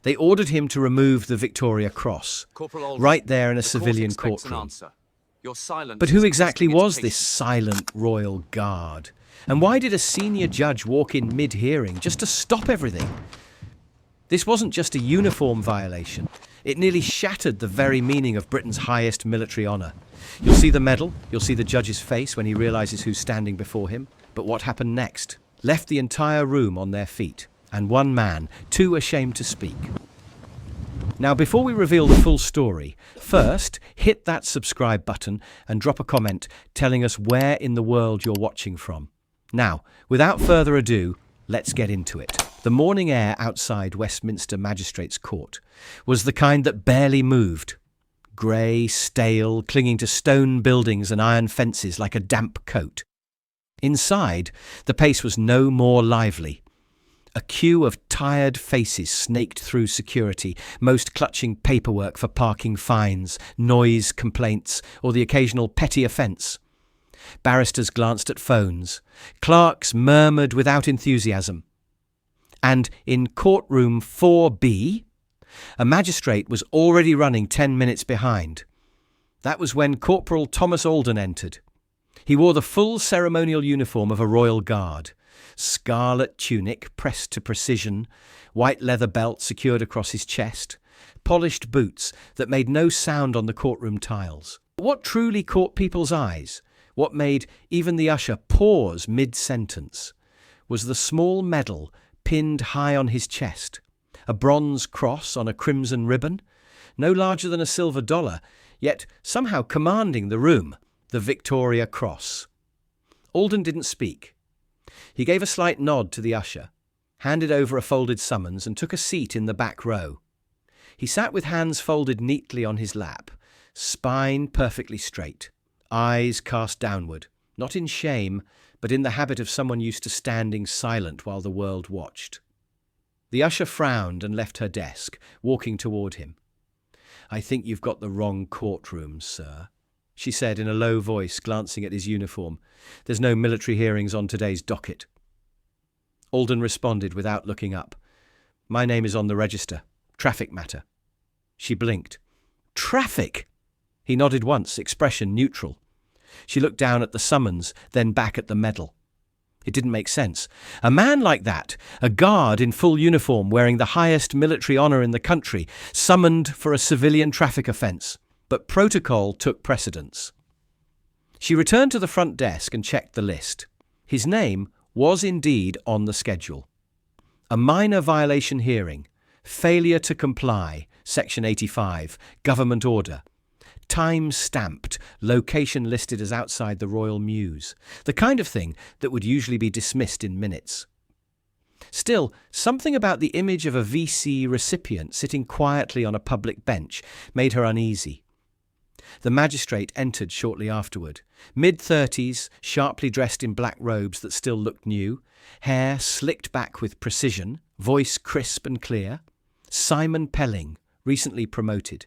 They ordered him to remove the Victoria Cross, Corporal Alden, right there in a the civilian court expects an courtroom. answer. Your silence But who is exactly testing its was this patience. silent royal guard? And why did a senior judge walk in mid-hearing just to stop everything? This wasn't just a uniform violation. It nearly shattered the very meaning of Britain's highest military honour. You'll see the medal, you'll see the judge's face when he realises who's standing before him. But what happened next left the entire room on their feet, and one man, too ashamed to speak. Now, before we reveal the full story, first, hit that subscribe button and drop a comment telling us where in the world you're watching from. Now, without further ado, let's get into it. The morning air outside Westminster Magistrates' Court was the kind that barely moved. Grey, stale, clinging to stone buildings and iron fences like a damp coat. Inside, the pace was no more lively. A queue of tired faces snaked through security, most clutching paperwork for parking fines, noise complaints, or the occasional petty offence. Barristers glanced at phones. Clerks murmured without enthusiasm. And in courtroom 4B, a magistrate was already running 10 minutes behind. That was when Corporal Thomas Alden entered. He wore the full ceremonial uniform of a royal guard. Scarlet tunic pressed to precision, white leather belt secured across his chest, polished boots that made no sound on the courtroom tiles. What truly caught people's eyes, what made even the usher pause mid-sentence, was the small medal pinned high on his chest, a bronze cross on a crimson ribbon, no larger than a silver dollar, yet somehow commanding the room, the Victoria Cross. Alden didn't speak. He gave a slight nod to the usher, handed over a folded summons and took a seat in the back row. He sat with hands folded neatly on his lap, spine perfectly straight, eyes cast downward, not in shame, but in the habit of someone used to standing silent while the world watched. The usher frowned and left her desk, walking toward him. "I think you've got the wrong courtroom, sir," she said in a low voice, glancing at his uniform. "There's no military hearings on today's docket." Alden responded without looking up. "My name is on the register. Traffic matter." She blinked. "Traffic?" He nodded once, expression neutral. She looked down at the summons, then back at the medal. It didn't make sense. A man like that, a guard in full uniform wearing the highest military honour in the country, summoned for a civilian traffic offence. But protocol took precedence. She returned to the front desk and checked the list. His name was indeed on the schedule. A minor violation hearing, failure to comply, Section 85, government order. Time stamped, location listed as outside the Royal Mews. The kind of thing that would usually be dismissed in minutes. Still, something about the image of a VC recipient sitting quietly on a public bench made her uneasy. The magistrate entered shortly afterward, mid-30s, sharply dressed in black robes that still looked new, hair slicked back with precision, voice crisp and clear. Simon Pelling, recently promoted.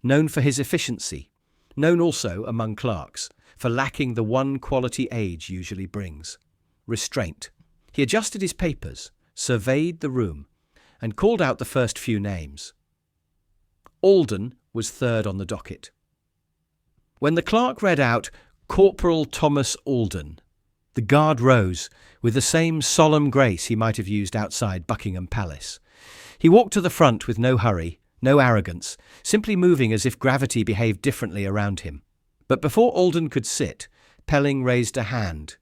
Known for his efficiency, known also among clerks for lacking the one quality age usually brings: restraint. He adjusted his papers, surveyed the room, and called out the first few names. Alden was third on the docket. When the clerk read out Corporal Thomas Alden, the guard rose with the same solemn grace he might have used outside Buckingham Palace. He walked to the front with no hurry, no arrogance, simply moving as if gravity behaved differently around him. But before Alden could sit, Pelling raised a hand.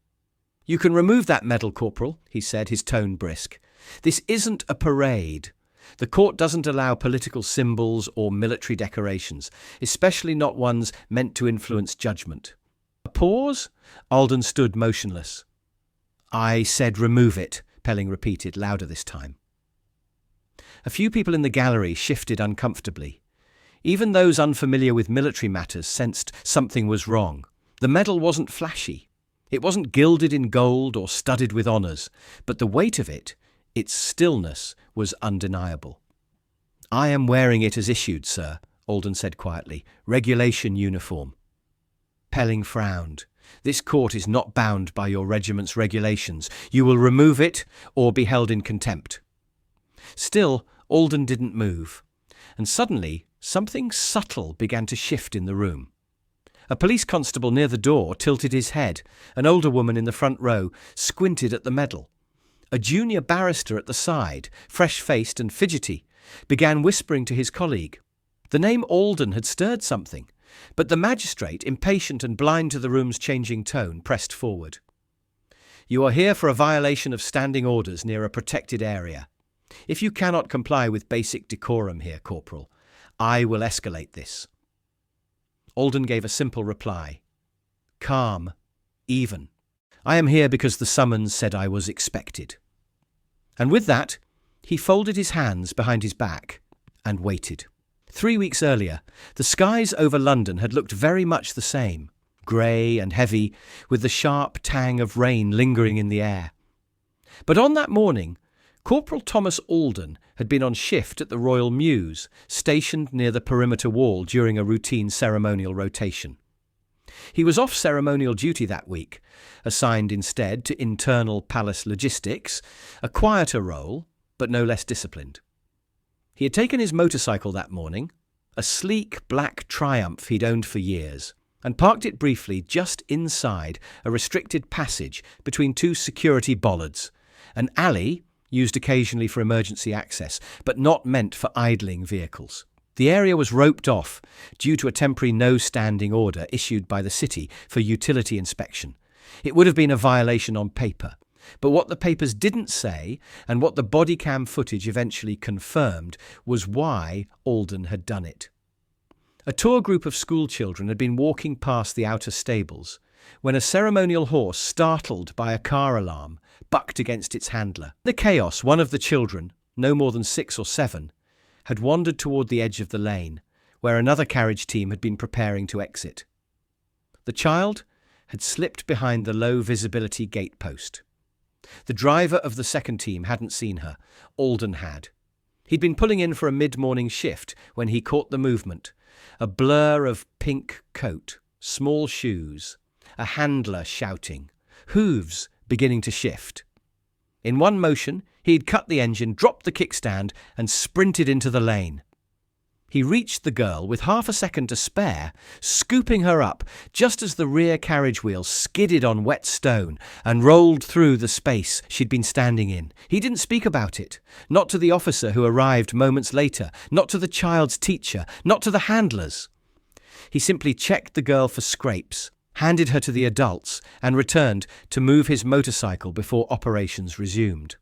"You can remove that medal, Corporal," he said, his tone brisk. "This isn't a parade. The court doesn't allow political symbols or military decorations, especially not ones meant to influence judgment." A pause. Alden stood motionless. "I said remove it," Pelling repeated, louder this time. A few people in the gallery shifted uncomfortably. Even those unfamiliar with military matters sensed something was wrong. The medal wasn't flashy. It wasn't gilded in gold or studded with honours, but the weight of it, its stillness, was undeniable. "I am wearing it as issued, sir," Alden said quietly. "Regulation uniform." Pelling frowned. "This court is not bound by your regiment's regulations. You will remove it or be held in contempt." Still, Alden didn't move, and suddenly something subtle began to shift in the room. A police constable near the door tilted his head. An older woman in the front row squinted at the medal. A junior barrister at the side, fresh-faced and fidgety, began whispering to his colleague. The name Alden had stirred something, but the magistrate, impatient and blind to the room's changing tone, pressed forward. "You are here for a violation of standing orders near a protected area. If you cannot comply with basic decorum here, Corporal, I will escalate this." Alden gave a simple reply. Calm, even. "I am here because the summons said I was expected." And with that, he folded his hands behind his back and waited. 3 weeks earlier, the skies over London had looked very much the same, grey and heavy, with the sharp tang of rain lingering in the air. But on that morning, Corporal Thomas Alden had been on shift at the Royal Mews, stationed near the perimeter wall during a routine ceremonial rotation. He was off ceremonial duty that week, assigned instead to internal palace logistics, a quieter role, but no less disciplined. He had taken his motorcycle that morning, a sleek black Triumph he'd owned for years, and parked it briefly just inside a restricted passage between two security bollards, an alley used occasionally for emergency access, but not meant for idling vehicles. The area was roped off due to a temporary no-standing order issued by the city for utility inspection. It would have been a violation on paper, but what the papers didn't say, and what the body cam footage eventually confirmed, was why Alden had done it. A tour group of school children had been walking past the outer stables when a ceremonial horse, startled by a car alarm, bucked against its handler. In the chaos, one of the children, no more than 6 or 7, had wandered toward the edge of the lane, where another carriage team had been preparing to exit. The child had slipped behind the low-visibility gatepost. The driver of the second team hadn't seen her. Alden had. He'd been pulling in for a mid-morning shift when he caught the movement. A blur of pink coat, small shoes, a handler shouting, hooves beginning to shift. In one motion, he'd cut the engine, dropped the kickstand, and sprinted into the lane. He reached the girl with half a second to spare, scooping her up just as the rear carriage wheel skidded on wet stone and rolled through the space she'd been standing in. He didn't speak about it, not to the officer who arrived moments later, not to the child's teacher, not to the handlers. He simply checked the girl for scrapes, handed her to the adults, and returned to move his motorcycle before operations resumed.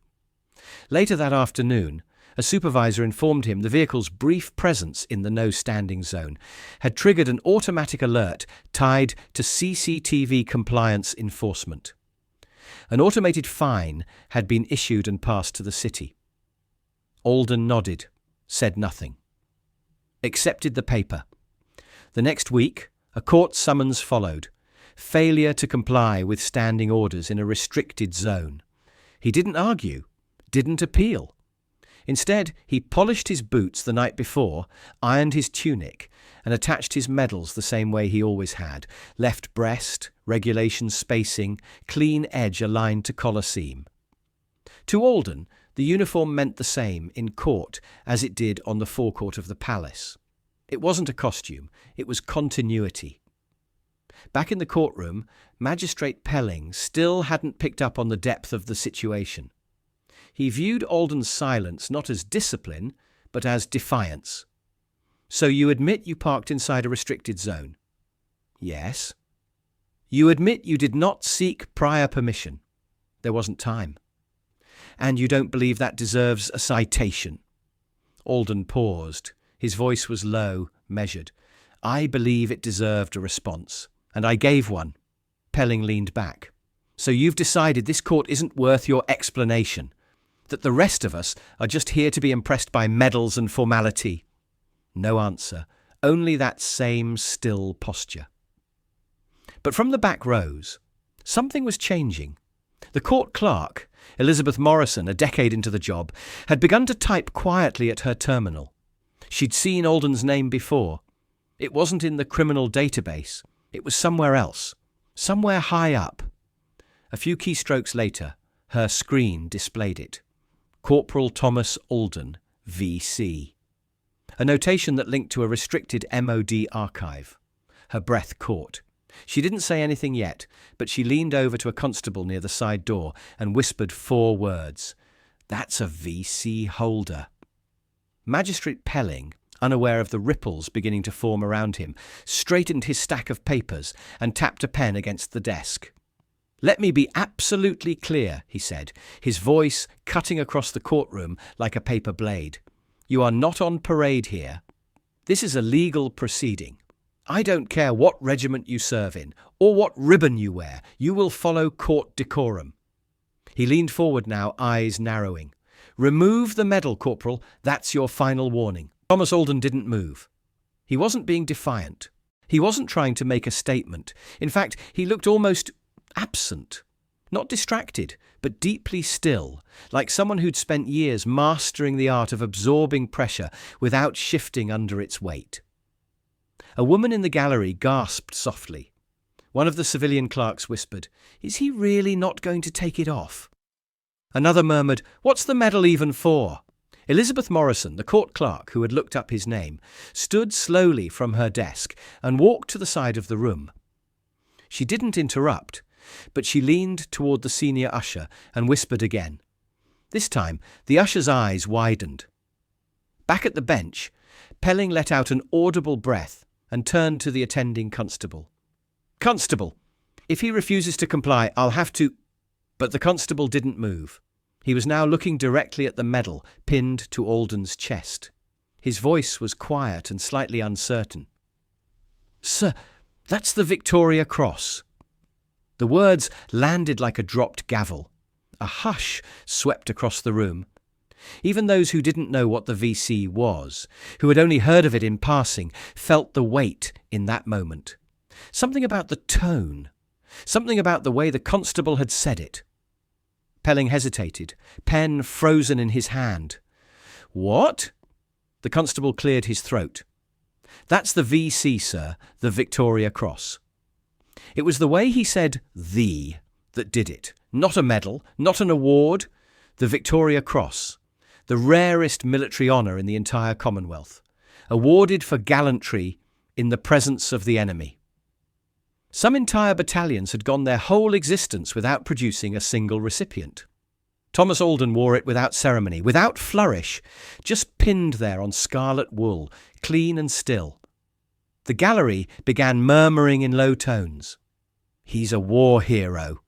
Later that afternoon, a supervisor informed him the vehicle's brief presence in the no-standing zone had triggered an automatic alert tied to CCTV compliance enforcement. An automated fine had been issued and passed to the city. Alden nodded, said nothing. Accepted the paper. The next week, a court summons followed. Failure to comply with standing orders in a restricted zone. He didn't argue, didn't appeal. Instead, he polished his boots the night before, ironed his tunic, and attached his medals the same way he always had, left breast, regulation spacing, clean edge aligned to collar seam. To Alden, the uniform meant the same in court as it did on the forecourt of the palace. It wasn't a costume, it was continuity. Back in the courtroom, Magistrate Pelling still hadn't picked up on the depth of the situation. He viewed Alden's silence not as discipline, but as defiance. "So you admit you parked inside a restricted zone?" "Yes." "You admit you did not seek prior permission?" "There wasn't time." "And you don't believe that deserves a citation?" Alden paused. His voice was low, measured. "I believe it deserved a response, and I gave one." Pelling leaned back. "So you've decided this court isn't worth your explanation? That the rest of us are just here to be impressed by medals and formality?" No answer, only that same still posture. But from the back rows, something was changing. The court clerk, Elizabeth Morrison, a decade into the job, had begun to type quietly at her terminal. She'd seen Alden's name before. It wasn't in the criminal database. It was somewhere else, somewhere high up. A few keystrokes later, her screen displayed it. Corporal Thomas Alden, VC. A notation that linked to a restricted MOD archive. Her breath caught. She didn't say anything yet, but she leaned over to a constable near the side door and whispered 4 words. That's a VC holder. Magistrate Pelling, unaware of the ripples beginning to form around him, straightened his stack of papers and tapped a pen against the desk. "Let me be absolutely clear," he said, his voice cutting across the courtroom like a paper blade. "You are not on parade here. This is a legal proceeding. I don't care what regiment you serve in or what ribbon you wear. You will follow court decorum." He leaned forward now, eyes narrowing. "Remove the medal, Corporal. That's your final warning." Thomas Alden didn't move. He wasn't being defiant. He wasn't trying to make a statement. In fact, he looked almost absent. Not distracted, but deeply still, like someone who'd spent years mastering the art of absorbing pressure without shifting under its weight. A woman in the gallery gasped softly. One of the civilian clerks whispered, "Is he really not going to take it off?" Another murmured, "What's the medal even for?" Elizabeth Morrison, the court clerk who had looked up his name, stood slowly from her desk and walked to the side of the room. She didn't interrupt, but she leaned toward the senior usher and whispered again. This time, the usher's eyes widened. Back at the bench, Pelling let out an audible breath and turned to the attending constable. "Constable, if he refuses to comply, I'll have to—" But the constable didn't move. He was now looking directly at the medal pinned to Alden's chest. His voice was quiet and slightly uncertain. "Sir, that's the Victoria Cross." The words landed like a dropped gavel. A hush swept across the room. Even those who didn't know what the VC was, who had only heard of it in passing, felt the weight in that moment. Something about the tone, something about the way the constable had said it. Pelling hesitated, pen frozen in his hand. "What?" The constable cleared his throat. "That's the VC, sir, the Victoria Cross." It was the way he said "the" that did it. Not a medal, not an award. The Victoria Cross, the rarest military honour in the entire Commonwealth, awarded for gallantry in the presence of the enemy. Some entire battalions had gone their whole existence without producing a single recipient. Thomas Alden wore it without ceremony, without flourish, just pinned there on scarlet wool, clean and still. The gallery began murmuring in low tones. "He's a war hero."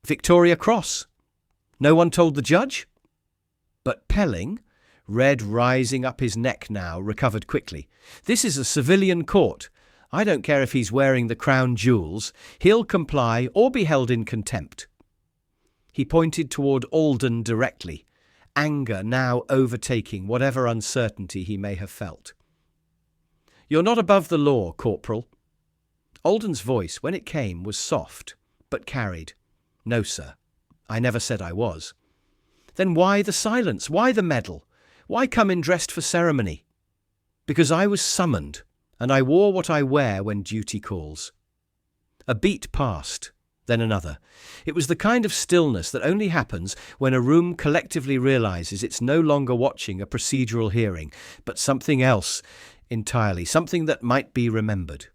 Victoria Cross. No one told the judge? But Pelling, red rising up his neck now, recovered quickly. "This is a civilian court. I don't care if he's wearing the crown jewels. He'll comply or be held in contempt." He pointed toward Alden directly, anger now overtaking whatever uncertainty he may have felt. "You're not above the law, Corporal." Alden's voice, when it came, was soft, but carried. "No, sir. I never said I was." "Then why the silence? Why the medal? Why come in dressed for ceremony?" "Because I was summoned, and I wore what I wear when duty calls." A beat passed, then another. It was the kind of stillness that only happens when a room collectively realizes it's no longer watching a procedural hearing, but something else entirely, something that might be remembered.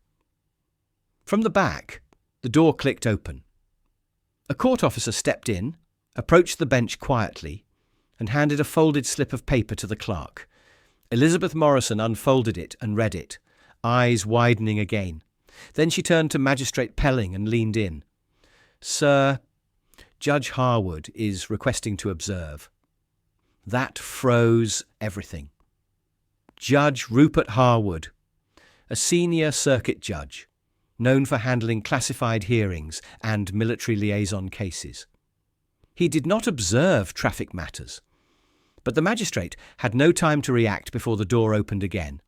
From the back, the door clicked open. A court officer stepped in, approached the bench quietly, and handed a folded slip of paper to the clerk. Elizabeth Morrison unfolded it and read it, eyes widening again. Then she turned to Magistrate Pelling and leaned in. "Sir, Judge Harwood is requesting to observe." That froze everything. Judge Rupert Harwood, a senior circuit judge, known for handling classified hearings and military liaison cases. He did not observe traffic matters, but the magistrate had no time to react before the door opened again,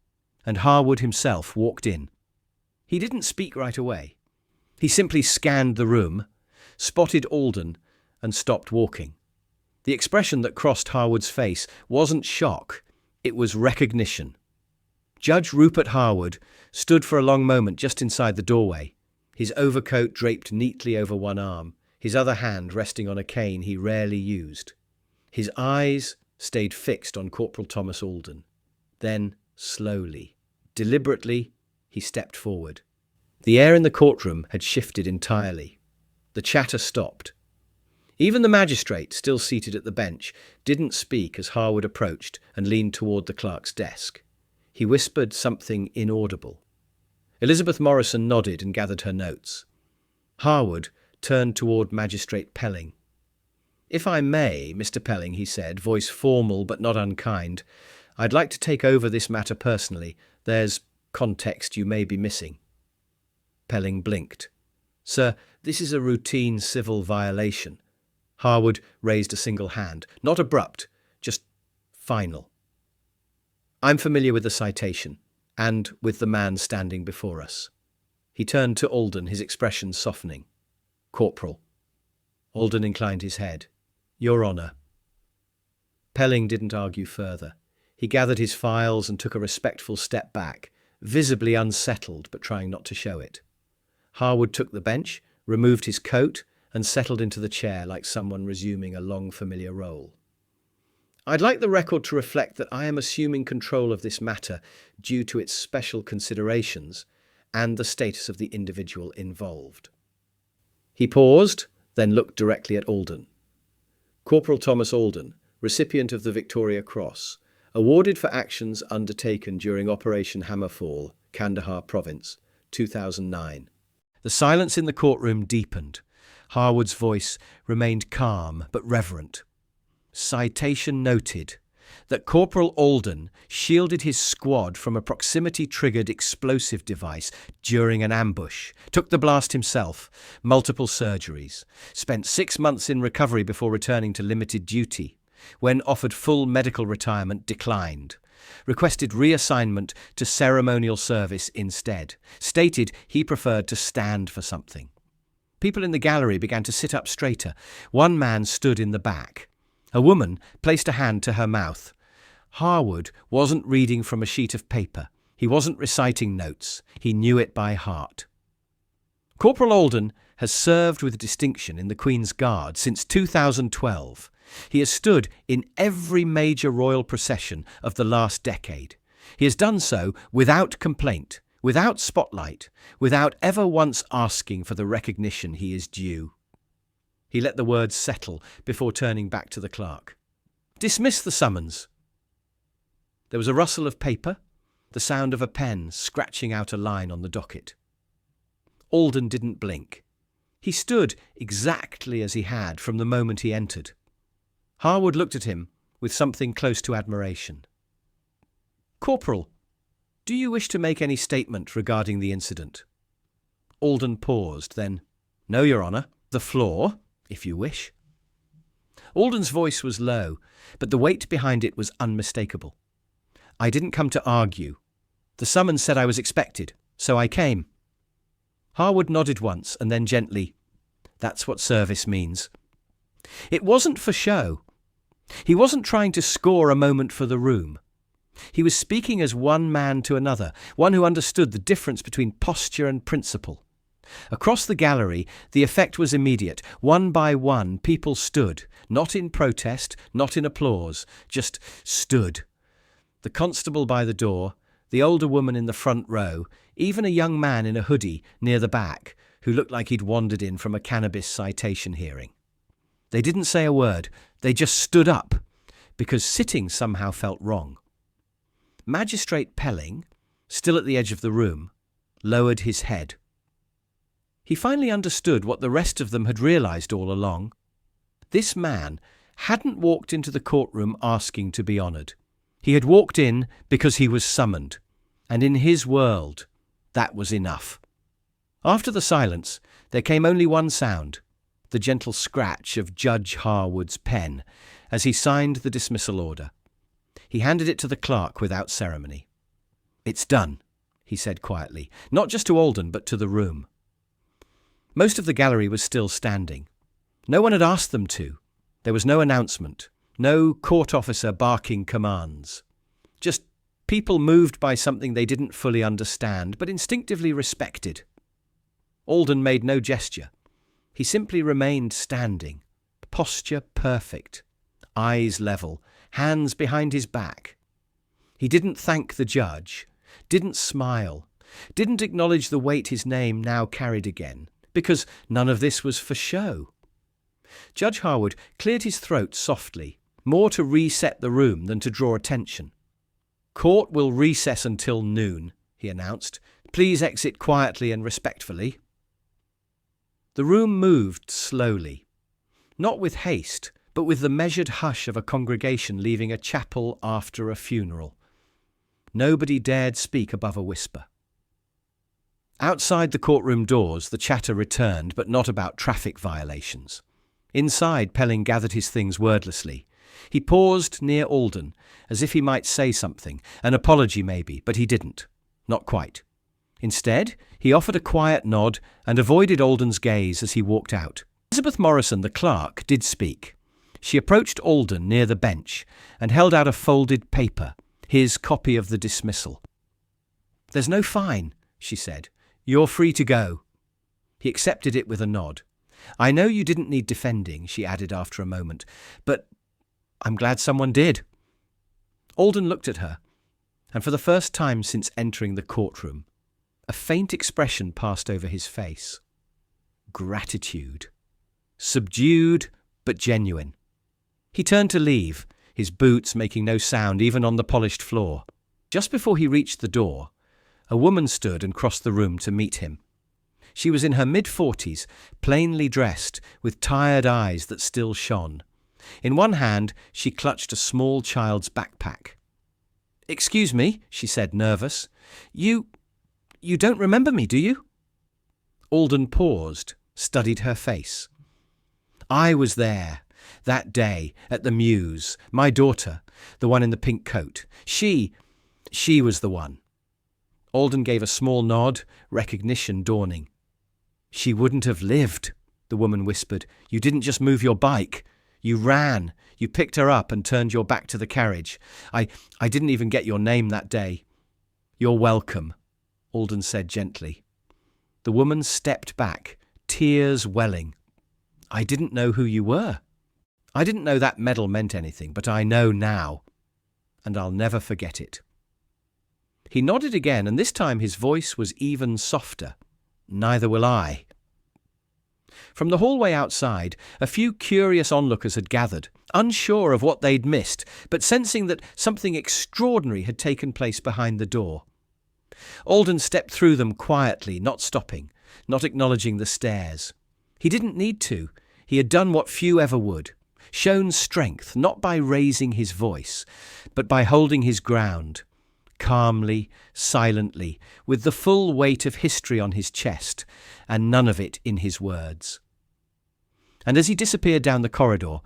and Harwood himself walked in. He didn't speak right away. He simply scanned the room, spotted Alden, and stopped walking. The expression that crossed Harwood's face wasn't shock, it was recognition. Judge Rupert Harwood stood for a long moment just inside the doorway, his overcoat draped neatly over one arm, his other hand resting on a cane he rarely used. His eyes stayed fixed on Corporal Thomas Alden. Then, slowly, deliberately, he stepped forward. The air in the courtroom had shifted entirely. The chatter stopped. Even the magistrate, still seated at the bench, didn't speak as Harwood approached and leaned toward the clerk's desk. He whispered something inaudible. Elizabeth Morrison nodded and gathered her notes. Harwood turned toward Magistrate Pelling. "If I may, Mr. Pelling," he said, voice formal but not unkind, "I'd like to take over this matter personally. There's context you may be missing." Pelling blinked. "Sir, this is a routine civil violation." Harwood raised a single hand. Not abrupt, just final. "I'm familiar with the citation, and with the man standing before us." He turned to Alden, his expression softening. "Corporal." Alden inclined his head. "Your Honour." Pelling didn't argue further. He gathered his files and took a respectful step back, visibly unsettled but trying not to show it. Harwood took the bench, removed his coat, and settled into the chair like someone resuming a long familiar role. "I'd like the record to reflect that I am assuming control of this matter due to its special considerations and the status of the individual involved." He paused, then looked directly at Alden. "Corporal Thomas Alden, recipient of the Victoria Cross, awarded for actions undertaken during Operation Hammerfall, Kandahar Province, 2009. The silence in the courtroom deepened. Harwood's voice remained calm but reverent. "Citation noted that Corporal Alden shielded his squad from a proximity-triggered explosive device during an ambush, took the blast himself, multiple surgeries, spent 6 months in recovery before returning to limited duty, when offered full medical retirement declined, requested reassignment to ceremonial service instead, stated he preferred to stand for something." People in the gallery began to sit up straighter. One man stood in the back. A woman placed a hand to her mouth. Harwood wasn't reading from a sheet of paper. He wasn't reciting notes. He knew it by heart. "Corporal Alden has served with distinction in the Queen's Guard since 2012. He has stood in every major royal procession of the last decade. He has done so without complaint, without spotlight, without ever once asking for the recognition he is due." He let the words settle before turning back to the clerk. "Dismiss the summons." There was a rustle of paper, the sound of a pen scratching out a line on the docket. Alden didn't blink. He stood exactly as he had from the moment he entered. Harwood looked at him with something close to admiration. "Corporal, do you wish to make any statement regarding the incident?" Alden paused, then, "No, Your Honour. The floor, if you wish." Alden's voice was low, but the weight behind it was unmistakable. "I didn't come to argue. The summons said I was expected, so I came." Harwood nodded once and then gently, "That's what service means." It wasn't for show. He wasn't trying to score a moment for the room. He was speaking as one man to another, one who understood the difference between posture and principle. Across the gallery, the effect was immediate. One by one, people stood, not in protest, not in applause, just stood. The constable by the door, the older woman in the front row, even a young man in a hoodie near the back, who looked like he'd wandered in from a cannabis citation hearing. They didn't say a word, they just stood up, because sitting somehow felt wrong. Magistrate Pelling, still at the edge of the room, lowered his head. He finally understood what the rest of them had realised all along. This man hadn't walked into the courtroom asking to be honoured. He had walked in because he was summoned, and in his world, that was enough. After the silence, there came only one sound, the gentle scratch of Judge Harwood's pen as he signed the dismissal order. He handed it to the clerk without ceremony. "It's done," he said quietly, not just to Alden but to the room. Most of the gallery was still standing. No one had asked them to. There was no announcement, no court officer barking commands. Just people moved by something they didn't fully understand but instinctively respected. Alden made no gesture. He simply remained standing, posture perfect, eyes level, hands behind his back. He didn't thank the judge, didn't smile, didn't acknowledge the weight his name now carried again, because none of this was for show. Judge Harwood cleared his throat softly, more to reset the room than to draw attention. "Court will recess until noon," he announced. "Please exit quietly and respectfully." The room moved slowly, not with haste, but with the measured hush of a congregation leaving a chapel after a funeral. Nobody dared speak above a whisper. Outside the courtroom doors, the chatter returned, but not about traffic violations. Inside, Pelling gathered his things wordlessly. He paused near Alden, as if he might say something, an apology maybe, but he didn't. Not quite. Instead, he offered a quiet nod and avoided Alden's gaze as he walked out. Elizabeth Morrison, the clerk, did speak. She approached Alden near the bench and held out a folded paper, his copy of the dismissal. "There's no fine," she said. "You're free to go." He accepted it with a nod. "I know you didn't need defending," she added after a moment, "but I'm glad someone did." Alden looked at her, and for the first time since entering the courtroom, a faint expression passed over his face. Gratitude. Subdued, but genuine. He turned to leave, his boots making no sound even on the polished floor. Just before he reached the door, a woman stood and crossed the room to meet him. She was in her mid-40s, plainly dressed, with tired eyes that still shone. In one hand, she clutched a small child's backpack. "Excuse me," she said, nervous. You don't remember me, do you?" Alden paused, studied her face. "I was there, that day, at the Mews. My daughter, the one in the pink coat. She was the one." Alden gave a small nod, recognition dawning. "She wouldn't have lived," the woman whispered. "You didn't just move your bike. You ran. You picked her up and turned your back to the carriage. I didn't even get your name that day." "You're welcome," Alden said gently. The woman stepped back, tears welling. "I didn't know who you were. I didn't know that medal meant anything, but I know now, and I'll never forget it." He nodded again, and this time his voice was even softer. "Neither will I." From the hallway outside, a few curious onlookers had gathered, unsure of what they'd missed, but sensing that something extraordinary had taken place behind the door. Alden stepped through them quietly, not stopping, not acknowledging the stares. He didn't need to. He had done what few ever would, shown strength, not by raising his voice, but by holding his ground, calmly, silently, with the full weight of history on his chest, and none of it in his words. And as he disappeared down the corridor,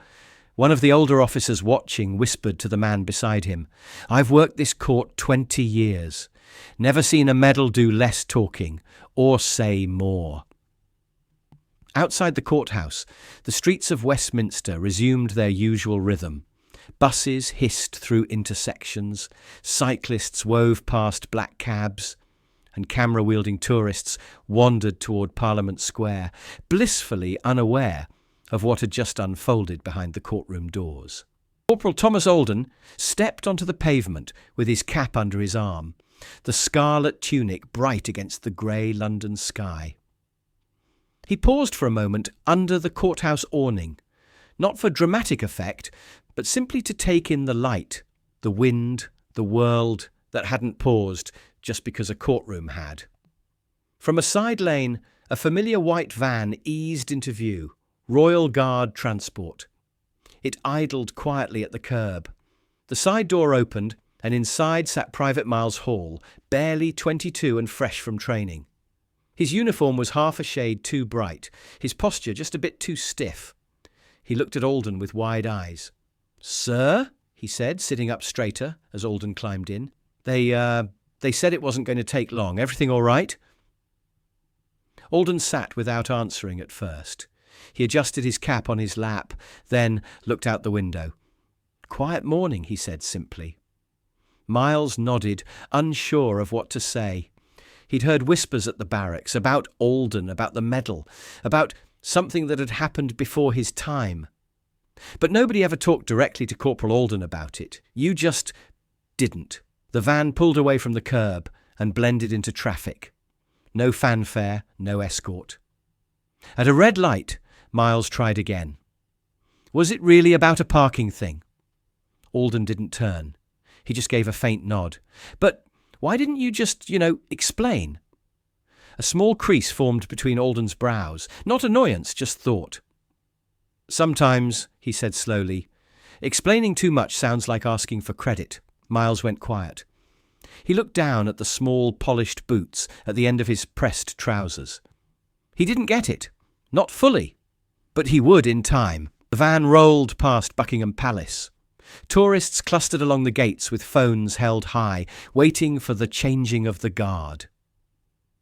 one of the older officers watching whispered to the man beside him, "I've worked this court 20 years. Never seen a medal do less talking, or say more." Outside the courthouse, the streets of Westminster resumed their usual rhythm. Buses hissed through intersections, cyclists wove past black cabs, and camera-wielding tourists wandered toward Parliament Square, blissfully unaware of what had just unfolded behind the courtroom doors. Corporal Thomas Alden stepped onto the pavement with his cap under his arm, the scarlet tunic bright against the grey London sky. He paused for a moment under the courthouse awning, not for dramatic effect, but simply to take in the light, the wind, the world that hadn't paused just because a courtroom had. From a side lane, a familiar white van eased into view, Royal Guard transport. It idled quietly at the curb. The side door opened, and inside sat Private Miles Hall, barely 22 and fresh from training. His uniform was half a shade too bright, his posture just a bit too stiff. He looked at Alden with wide eyes. "Sir?" he said, sitting up straighter as Alden climbed in. They said it wasn't going to take long. Everything all right?" Alden sat without answering at first. He adjusted his cap on his lap, then looked out the window. "Quiet morning," he said simply. Miles nodded, unsure of what to say. He'd heard whispers at the barracks about Alden, about the medal, about something that had happened before his time. But nobody ever talked directly to Corporal Alden about it. You just didn't. The van pulled away from the curb and blended into traffic. No fanfare, no escort. At a red light, Miles tried again. Was it really about a parking thing? Alden didn't turn. He just gave a faint nod. But why didn't you just, explain? A small crease formed between Alden's brows. Not annoyance, just thought. Sometimes, he said slowly, explaining too much sounds like asking for credit. Miles went quiet. He looked down at the small, polished boots at the end of his pressed trousers. He didn't get it. Not fully. But he would in time. The van rolled past Buckingham Palace. Tourists clustered along the gates with phones held high, waiting for the changing of the guard.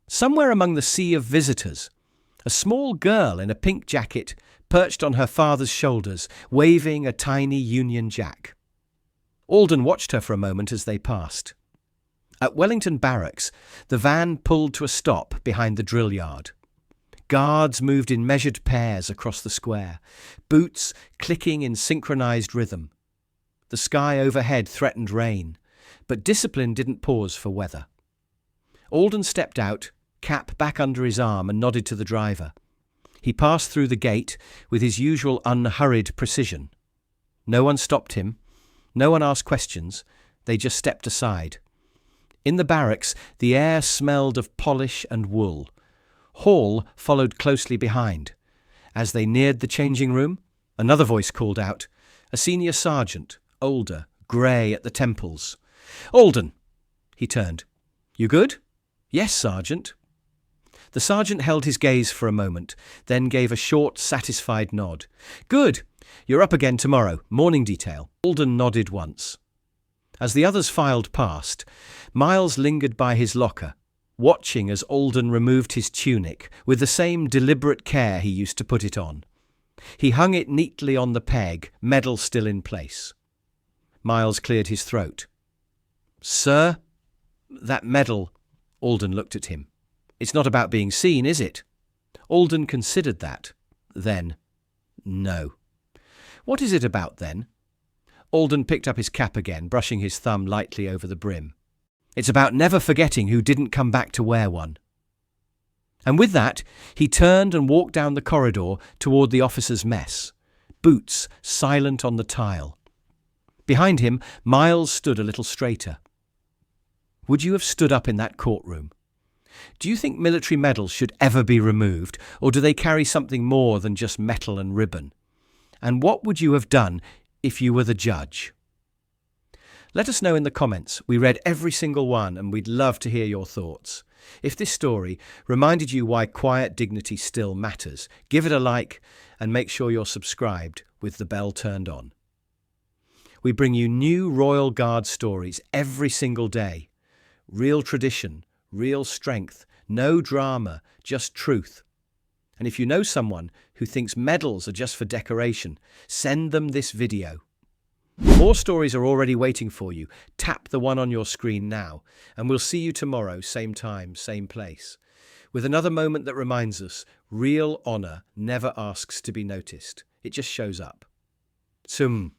Somewhere among the sea of visitors, a small girl in a pink jacket perched on her father's shoulders, waving a tiny Union Jack. Alden watched her for a moment as they passed. At Wellington Barracks, the van pulled to a stop behind the drill yard. Guards moved in measured pairs across the square, boots clicking in synchronized rhythm. The sky overhead threatened rain, but discipline didn't pause for weather. Alden stepped out, cap back under his arm, and nodded to the driver. He passed through the gate with his usual unhurried precision. No one stopped him. No one asked questions. They just stepped aside. In the barracks, the air smelled of polish and wool. Hall followed closely behind. As they neared the changing room, another voice called out, a senior sergeant, older, grey at the temples. "Alden!" He turned. "You good?" "Yes, Sergeant." The sergeant held his gaze for a moment, then gave a short, satisfied nod. "Good. You're up again tomorrow. Morning detail." Alden nodded once. As the others filed past, Miles lingered by his locker, watching as Alden removed his tunic with the same deliberate care he used to put it on. He hung it neatly on the peg, medal still in place. Miles cleared his throat. "Sir, that medal..." Alden looked at him. "It's not about being seen, is it?" Alden considered that. Then, "No." "What is it about, then?" Alden picked up his cap again, brushing his thumb lightly over the brim. "It's about never forgetting who didn't come back to wear one." And with that, he turned and walked down the corridor toward the officers' mess, boots silent on the tile. Behind him, Miles stood a little straighter. Would you have stood up in that courtroom? Do you think military medals should ever be removed, or do they carry something more than just metal and ribbon? And what would you have done if you were the judge? Let us know in the comments. We read every single one and we'd love to hear your thoughts. If this story reminded you why quiet dignity still matters, give it a like and make sure you're subscribed with the bell turned on. We bring you new Royal Guard stories every single day. Real tradition, real strength, no drama, just truth. And if you know someone who thinks medals are just for decoration, send them this video. More stories are already waiting for you. Tap the one on your screen now, and we'll see you tomorrow, same time, same place, with another moment that reminds us real honour never asks to be noticed. It just shows up. Tsum.